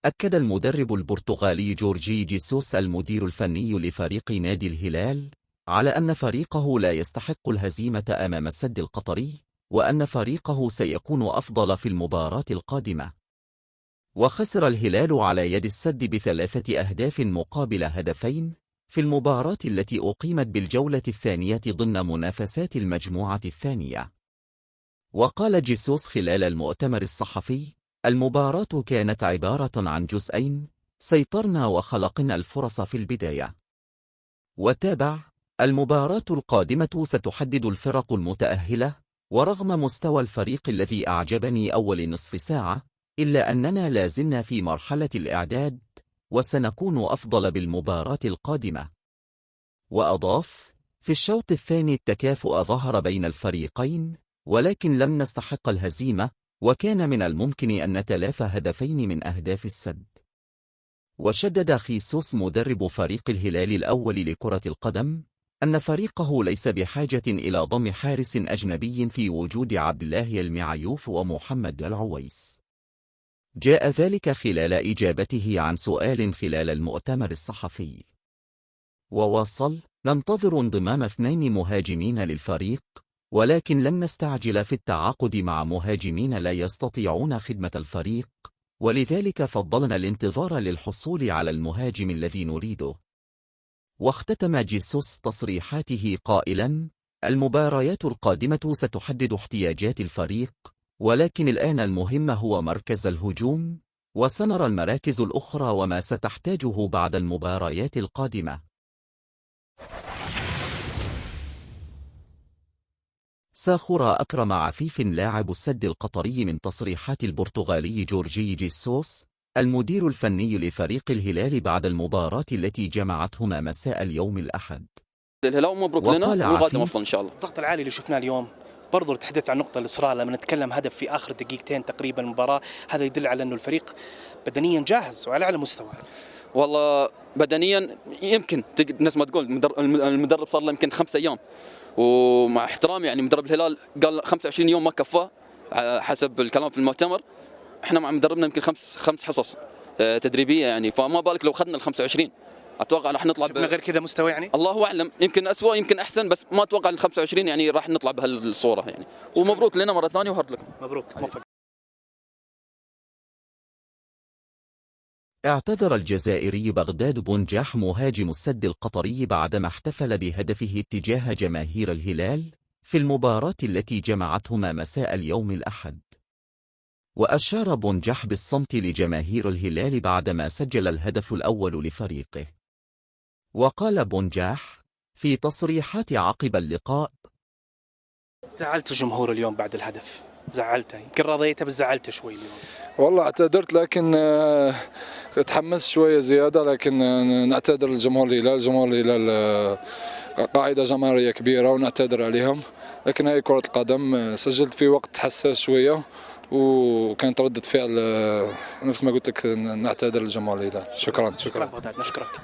أكد المدرب البرتغالي جورجي جيسوس المدير الفني لفريق نادي الهلال على أن فريقه لا يستحق الهزيمة أمام السد القطري، وأن فريقه سيكون أفضل في المباراة القادمة. وخسر الهلال على يد السد ب3 أهداف مقابل هدفين في المباراة التي أقيمت بالجولة الثانية ضمن منافسات المجموعة الثانية. وقال جيسوس خلال المؤتمر الصحفي: المباراة كانت عبارة عن جزئين، سيطرنا وخلقنا الفرص في البداية. وتابع: المباراة القادمة ستحدد الفرق المتأهلة، ورغم مستوى الفريق الذي أعجبني أول نصف ساعة، إلا أننا لازلنا في مرحلة الإعداد، وسنكون أفضل بالمباراة القادمة. وأضاف: في الشوط الثاني التكافؤ ظهر بين الفريقين، ولكن لم نستحق الهزيمة، وكان من الممكن أن نتلافى هدفين من أهداف السد. وشدد خيسوس مدرب فريق الهلال الأول لكرة القدم أن فريقه ليس بحاجة إلى ضم حارس أجنبي في وجود عبد الله المعيوف ومحمد العويس. جاء ذلك خلال إجابته عن سؤال خلال المؤتمر الصحفي. وواصل: ننتظر انضمام 2 مهاجمين للفريق، ولكن لن نستعجل في التعاقد مع مهاجمين لا يستطيعون خدمة الفريق، ولذلك فضلنا الانتظار للحصول على المهاجم الذي نريده. واختتم جيسوس تصريحاته قائلاً: المباريات القادمة ستحدد احتياجات الفريق، ولكن الآن المهم هو مركز الهجوم، وسنرى المراكز الأخرى وما ستحتاجه بعد المباريات القادمة. ساخر أكرم عفيف لاعب السد القطري من تصريحات البرتغالي جورجي جيسوس المدير الفني لفريق الهلال بعد المباراة التي جمعتهما مساء اليوم الأحد. الهلال مبروك لنا والغادم أفضل إن شاء الله. الضغط العالي اللي شفناه اليوم برضو تحدثت عن نقطة الإصرار، لما نتكلم هدف في آخر دقيقتين تقريبا المباراة، هذا يدل على أنه الفريق بدنيا جاهز وعلى أعلى مستوى. والله بدنيا يمكن الناس ما تقول المدرب صار له يمكن 5 أيام، ومع احترامي يعني مدرب الهلال قال 25 يوم ما كفاه حسب الكلام في المؤتمر. احنا مع مدربنا يمكن خمس حصص تدريبية يعني، فما بالك لو خدنا ال 25. اتوقع راح نطلع شفنا غير كذا مستوى يعني، الله اعلم، يمكن اسوء يمكن احسن، بس ما اتوقع ال 25 يعني راح نطلع بهالصوره يعني. ومبروك لنا مره ثانيه وهارد لكم. مبروك موفق. اعتذر الجزائري بغداد بنجاح مهاجم السد القطري بعدما احتفل بهدفه اتجاه جماهير الهلال في المباراة التي جمعتهما مساء اليوم الأحد. وأشار بنجاح بالصمت لجماهير الهلال بعدما سجل الهدف الأول لفريقه. وقال بنجاح في تصريحات عقب اللقاء: زعلت الجمهور اليوم بعد الهدف، زعلته، يمكن رضيته بس زعلته شوي اليوم. والله اعتذرت، لكن تحمست شوية زيادة، لكن نعتذر لجمهور الهلال. جمهور الهلال قاعدة جماهيرية كبيرة ونعتذر عليهم، لكن هي كرة القدم. سجلت في وقت حساس شوية وكانت ردة فعل نفس ما قلت لك، نعتذر لجمهور الهلال. شكرا. شكرا بغداد، نشكرك.